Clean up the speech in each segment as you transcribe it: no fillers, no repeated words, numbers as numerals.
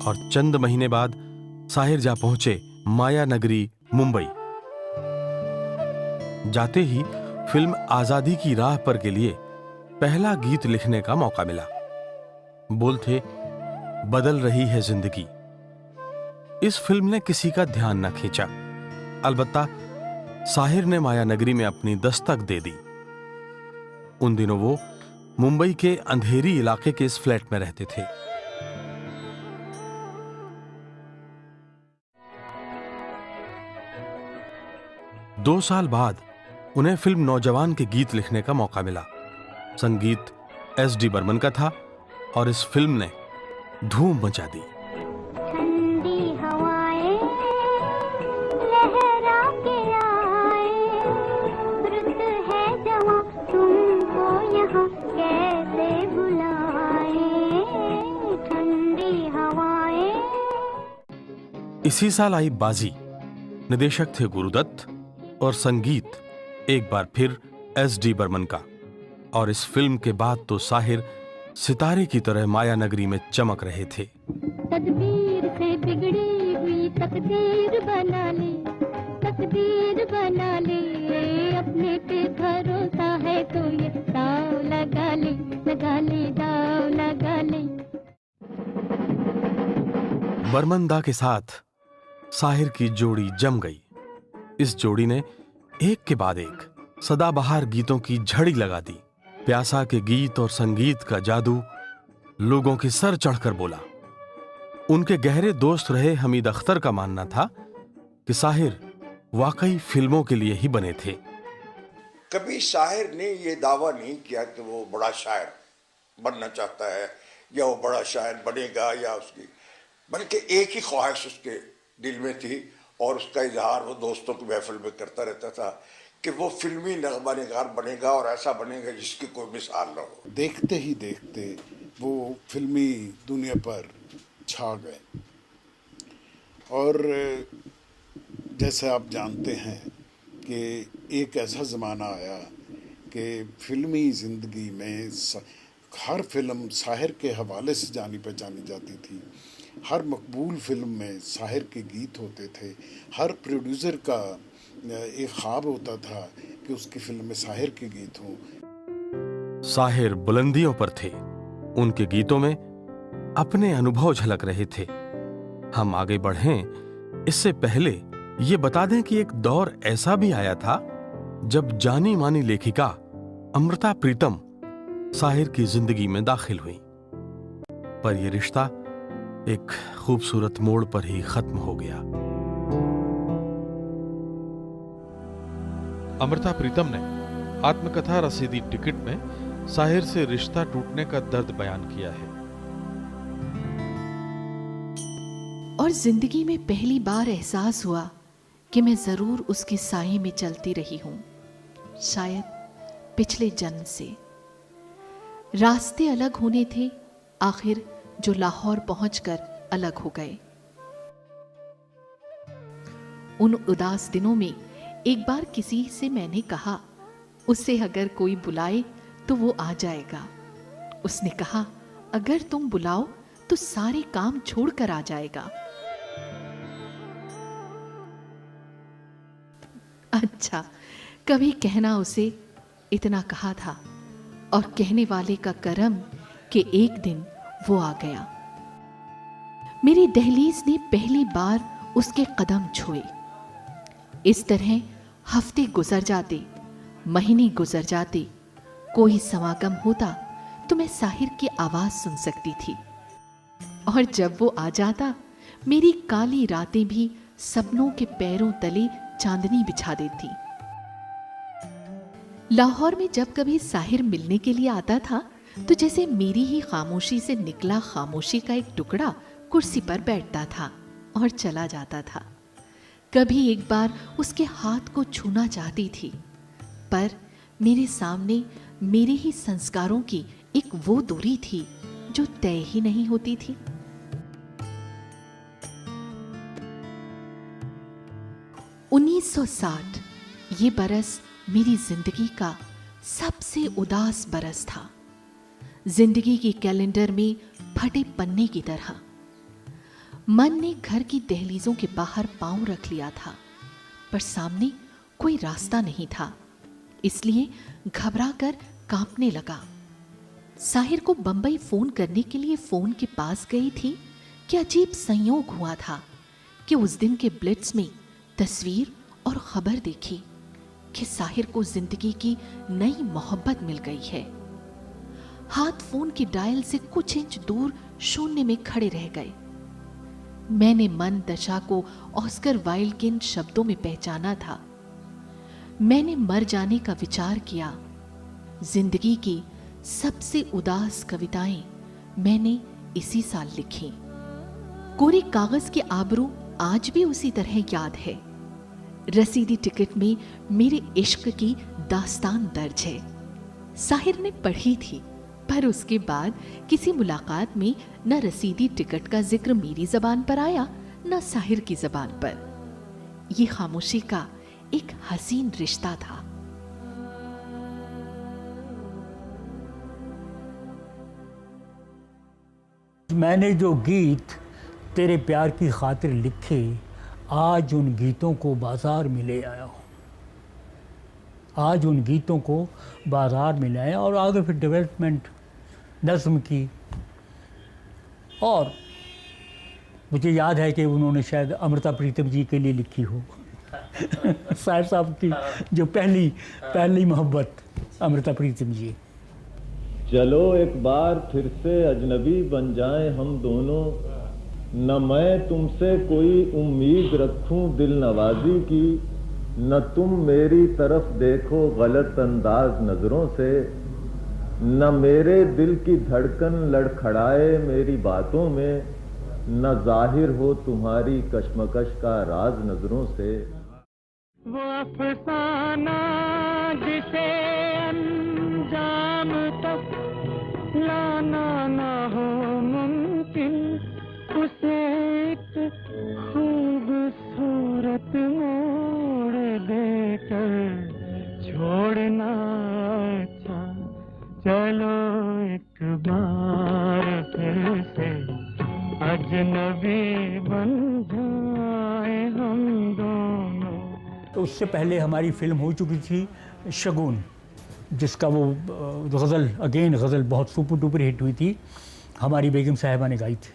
और चंद महीने बाद साहिर जा पहुंचे माया नगरी मुंबई। जाते ही फिल्म आजादी की राह पर के लिए पहला गीत लिखने का मौका मिला। बोल थे, बदल रही है जिंदगी। इस फिल्म ने किसी का ध्यान न खींचा, अलबत्ता साहिर ने माया नगरी में अपनी दस्तक दे दी। उन दिनों वो मुंबई के अंधेरी इलाके के इस फ्लैट में रहते थे। दो साल बाद उन्हें फिल्म नौजवान के गीत लिखने का मौका मिला। संगीत एस.डी. बर्मन का था और इस फिल्म ने धूम मचा दी। ठंडी हवाएं लहरा के आए, रुत है जवां तुमको यहाँ कैसे बुलाए, ठंडी हवाएं। इसी साल आई बाजी। निदेशक थे गुरुदत्त और संगीत एक बार फिर एस.डी. बर्मन का। और इस फिल्म के बाद तो साहिर सितारे की तरह माया नगरी में चमक रहे थे। तकदीर से बिगड़ी हुई तकदीर बना ले, तकदीर बना ले, अपने पे भरोसा है तो ये दाव लगा ले, लगा ले, दाव लगा ले। बर्मन दा के साथ साहिर की जोड़ी जम गई। इस जोड़ी ने एक के बाद एक सदाबहार गीतों की झड़ी लगा दी। प्यासा के गीत और संगीत का जादू लोगों के सर चढ़कर बोला। उनके गहरे दोस्त रहे हमीद अख्तर का मानना था कि साहिर वाकई फिल्मों के लिए ही बने थे। कभी साहिर ने यह दावा नहीं किया कि वो बड़ा शायर बनना चाहता है या वो बड़ा शायर बनेगा या उसकी, बल्कि एक ही ख्वाहिश उसके दिल में थी और उसका इजहार वो दोस्तों की महफिल में करता रहता था कि वो फिल्मी नगमा निगार बनेगा और ऐसा बनेगा जिसकी कोई मिसाल न हो। देखते ही देखते वो फिल्मी दुनिया पर छा गए और जैसे आप जानते हैं कि एक ऐसा ज़माना आया कि फिल्मी ज़िंदगी में हर फिल्म साहिर के हवाले से जानी पहचानी जाती थी। हर मकबूल फिल्म में साहिर के गीत होते थे। हर प्रोड्यूसर का एक ख्वाब होता था कि उसकी फिल्म में साहिर के गीत हों। साहिर बुलंदियों पर थे। उनके गीतों में अपने अनुभव झलक रहे थे। हम आगे बढ़ें इससे पहले ये बता दें कि एक दौर ऐसा भी आया था जब जानी मानी लेखिका अमृता प्रीतम साहिर की जिंदगी में दाखिल हुई, पर यह रिश्ता एक खूबसूरत मोड़ पर ही खत्म हो गया। अमृता प्रीतम ने आत्मकथा रसीदी टिकट में साहिर से रिश्ता टूटने का दर्द बयान किया है। और जिंदगी में पहली बार एहसास हुआ कि मैं जरूर उसके साए में चलती रही हूं, शायद पिछले जन्म से। रास्ते अलग होने थे, आखिर जो लाहौर पहुंचकर अलग हो गए। उन उदास दिनों में एक बार किसी से मैंने कहा, उससे अगर कोई बुलाए तो वो आ जाएगा। उसने कहा, अगर तुम बुलाओ तो सारे काम छोड़कर आ जाएगा। अच्छा, कभी कहना उसे इतना कहा था और कहने वाले का करम कि एक दिन वो आ गया। मेरी दहलीज ने पहली बार उसके कदम छुए। इस तरह हफ्ते गुजर जाते, महीने गुजर जाते, कोई समागम होता तो मैं साहिर की आवाज सुन सकती थी। और जब वो आ जाता, मेरी काली रातें भी सपनों के पैरों तले चांदनी बिछा देती। लाहौर में जब कभी साहिर मिलने के लिए आता था तो जैसे मेरी ही खामोशी से निकला खामोशी का एक टुकड़ा कुर्सी पर बैठता था और चला जाता था। कभी एक बार उसके हाथ को छूना चाहती थी, पर मेरे सामने मेरे ही संस्कारों की एक वो दूरी थी जो तय ही नहीं होती थी। (1960) ये बरस मेरी जिंदगी का सबसे उदास बरस था। जिंदगी के कैलेंडर में फटे पन्ने की तरह। मन ने घर की दहलीजों के बाहर पांव रख लिया था, पर सामने कोई रास्ता नहीं था, इसलिए घबराकर कांपने लगा। साहिर को बंबई फोन करने के लिए फोन के पास गई थी कि अजीब संयोग हुआ था कि उस दिन के ब्लिट्स में तस्वीर और खबर देखी कि साहिर को जिंदगी की नई मोहब्बत मिल गई है। हाथ फोन के डायल से कुछ इंच दूर शून्य में खड़े रह गए। मैंने मन दशा को ऑस्कर वाइल्ड के इन शब्दों में पहचाना था। मैंने मर जाने का विचार किया। जिंदगी की सबसे उदास कविताएं मैंने इसी साल लिखी। कोरे कागज के आबरू आज भी उसी तरह याद है। रसीदी टिकट में मेरे इश्क की दास्तान दर्ज है। साहिर ने पढ़ी थी, पर उसके बाद किसी मुलाकात में न रसीदी टिकट का जिक्र मेरी जबान पर आया, न साहिर की जबान पर। ये खामोशी का एक हसीन रिश्ता था। मैंने जो गीत तेरे प्यार की खातिर लिखे, आज उन गीतों को बाजार में ले आया हूँ। आज उन गीतों को बाजार में ले आया और आगे फिर डेवलपमेंट नज़्म की। और मुझे याद है कि उन्होंने शायद अमृता प्रीतम जी के लिए लिखी हो। साहिर साहब की जो पहली मोहब्बत अमृता प्रीतम जी। चलो एक बार फिर से अजनबी बन जाएं हम दोनों, न मैं तुमसे कोई उम्मीद रखूं दिल नवाजी की, न तुम मेरी तरफ देखो गलत अंदाज नजरों से, न मेरे दिल की धड़कन लड़खड़ाए मेरी बातों में, न जाहिर हो तुम्हारी कश्मकश का राज नजरों से। वो अफसाना जिसे अंजाम तक लाना ना हो मुमकिन, उसे एक खूबसूरत मोड़ देकर छोड़ना अच्छा। चलो एक बार फिर से अजनबी बन जाए हम दोनों। तो उससे पहले हमारी फिल्म हो चुकी थी शगुन, जिसका वो गज़ल बहुत सुपर डुपर हिट हुई थी। हमारी बेगम साहिबा ने गाई थी,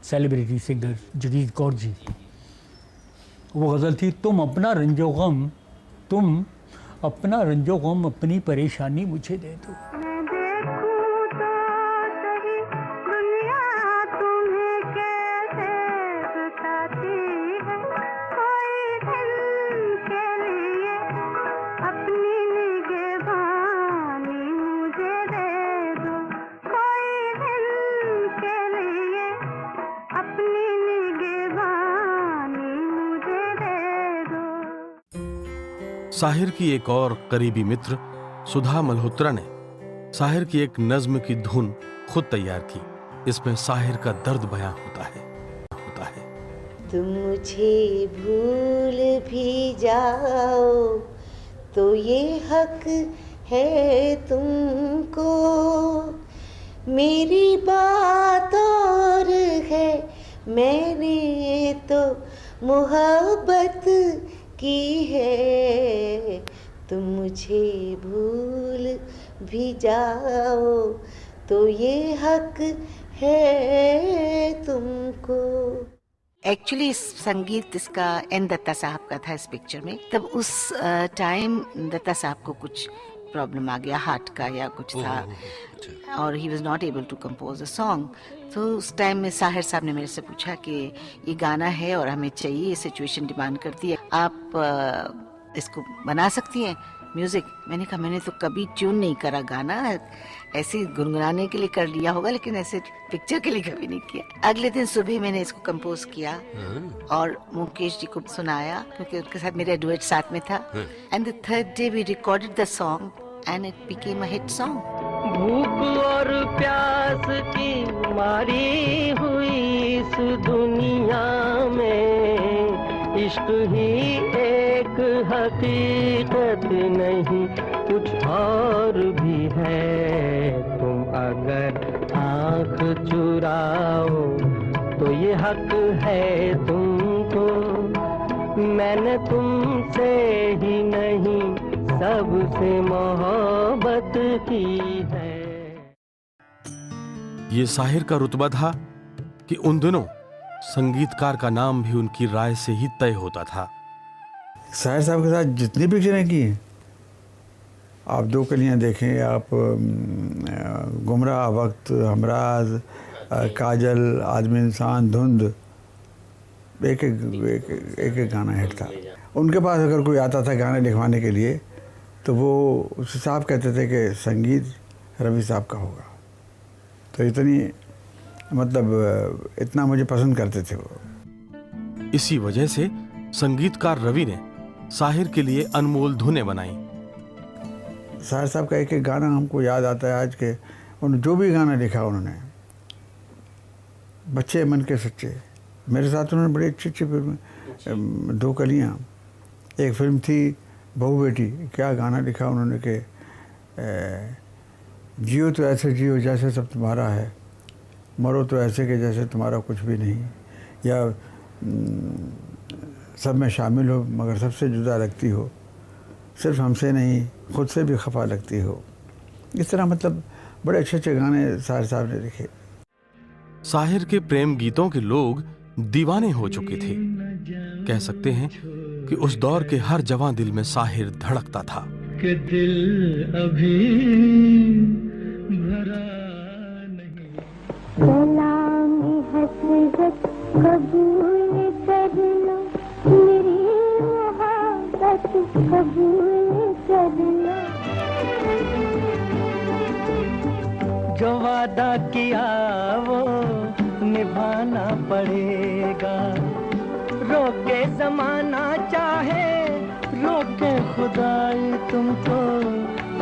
सेलिब्रिटी सिंगर जगीर कौर जी। वो गज़ल थी, तुम अपना रंजो गम अपनी परेशानी मुझे दे दो। साहिर की एक और करीबी मित्र सुधा मल्होत्रा ने साहिर की एक नज्म की धुन खुद तैयार की। इसमें साहिर का दर्द बयां होता है। तुम मुझे भूल भी जाओ तो ये हक है तुमको, मेरी बात और है, मैंने तो मोहब्बत की है। तुम मुझे भूल भी जाओ तो ये हक है तुमको। एक्चुअली संगीत इसका एन दत्ता साहब का था इस पिक्चर में। तब उस टाइम दत्ता साहब को कुछ प्रॉब्लम आ गया, हार्ट का या कुछ था, और ही was not able to compose a song. तो उस टाइम में साहिर साहब ने मेरे से पूछा कि ये गाना है और हमें चाहिए, ये सिचुएशन डिमांड करती है, आप इसको बना सकती हैं म्यूजिक। मैंने कहा मैंने तो कभी ट्यून नहीं करा गाना, ऐसे गुनगुनाने के लिए कर लिया होगा, लेकिन ऐसे पिक्चर के लिए कभी नहीं किया। अगले दिन सुबह मैंने इसको कंपोज किया और मुकेश जी को सुनाया, क्योंकि उनके साथ मेरा डुएट साथ में था। And the third day we recorded the song and it became a hit song. भूख और प्यास की मारी हुई इस दुनिया में, इश्क ही एक हकीकत नहीं कुछ और भी है। तुम अगर आँख चुराओ तो ये हक है तुमको, मैंने तुमसे ही नहीं सबसे मोहब्बत की है। ये साहिर का रुतबा था कि उन दिनों संगीतकार का नाम भी उनकी राय से ही तय होता था। साहिर साहब के साथ जितनी पिक्चरें की हैं, आप दो कलियां देखें, आप गुमराह, वक्त, हमराज, काजल, आदमी इंसान, धुंध, एक एक गाना हिट था। उनके पास अगर कोई आता था गाने लिखवाने के लिए तो वो उससे साहब कहते थे कि संगीत रवि साहब का होगा। तो इतनी मतलब इतना मुझे पसंद करते थे वो। इसी वजह से संगीतकार रवि ने साहिर के लिए अनमोल धुनें बनाई। साहिर साहब का एक एक गाना हमको याद आता है आज के। उन्होंने जो भी गाना लिखा, उन्होंने बच्चे मन के सच्चे, मेरे साथ उन्होंने बड़ी अच्छी अच्छी फिल्म, दो कलियां, एक फिल्म थी बहू बेटी, क्या गाना लिखा उन्होंने कि जियो तो ऐसे जियो जैसे सब तुम्हारा है, मरो तो ऐसे कि जैसे तुम्हारा कुछ भी नहीं, या सब में शामिल हो मगर सबसे जुदा लगती हो, सिर्फ हमसे नहीं खुद से भी खफा लगती हो। इस तरह मतलब बड़े अच्छे अच्छे गाने साहिर साहब ने लिखे। साहिर के प्रेम गीतों के लोग दीवाने हो चुके थे। कह सकते हैं कि उस दौर के हर जवां दिल में साहिर धड़कता था। कि दिल अभी भरा नहीं। सलामी हसरत कबूल कर लो, मेरी मोहब्बत कबूल कर लो। जो वादा किया वो निभाना पड़ेगा, रोके जमाना चाहे रोके खुदाई तुमको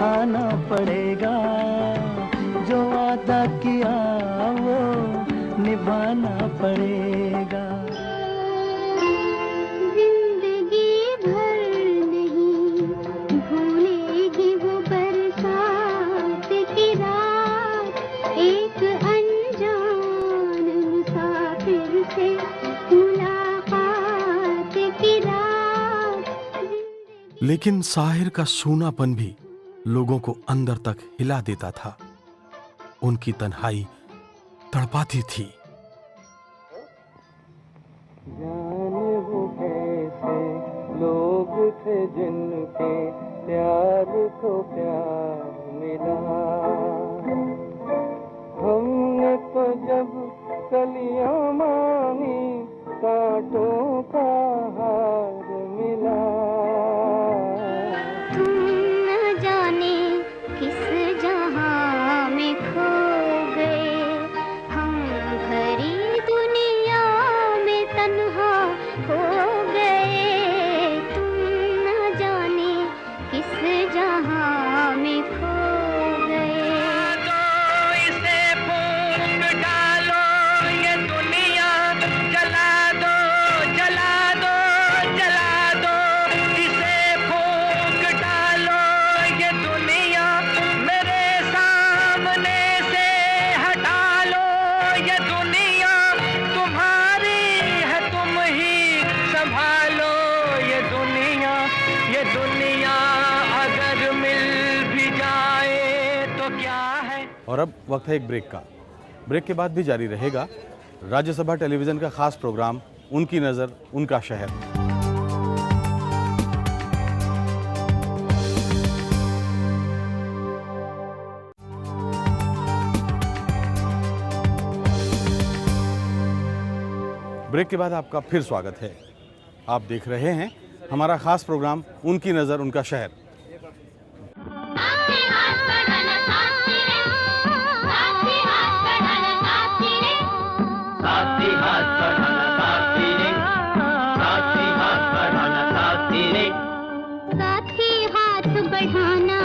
आना पड़ेगा। जो वादा किया वो निभाना पड़ेगा। जिंदगी भर नहीं भूलेगी वो बरसात की रात, एक अनजान मुसाफिर से मुलाकात की रात। लेकिन साहिर का सूनापन भी लोगों को अंदर तक हिला देता था। उनकी तन्हाई तड़पाती थी। जाने वो कैसे लोग थे जिनके प्यार को प्यार मिला। हमने तो जब कलियां मांगी कांटों का हार मिला। तुम न जाने किस जहां में खो गए, हम भरी दुनिया में तन्हा हो गए। तुम न जाने किस जहां में खो गए। इसे फूंक डालो ये दुनिया, जला दो जला दो जला दो। इसे फूंक डालो ये दुनिया, मेरे सामने से हटा लो ये दुनिया। तुम्हारी है तुम ही संभालो ये दुनिया। ये दुनिया अगर मिल भी जाए तो क्या है। और अब वक्त है एक ब्रेक का। ब्रेक के बाद भी जारी रहेगा राज्यसभा टेलीविजन का खास प्रोग्राम उनकी नज़र उनका शहर। ब्रेक के बाद आपका फिर स्वागत है। आप देख रहे हैं हमारा खास प्रोग्राम उनकी नज़र उनका शहर। साथी हाथ बढ़ाना साथी रे, साथी हाथ बढ़ाना साथी रे। साथी हाथ बढ़ाना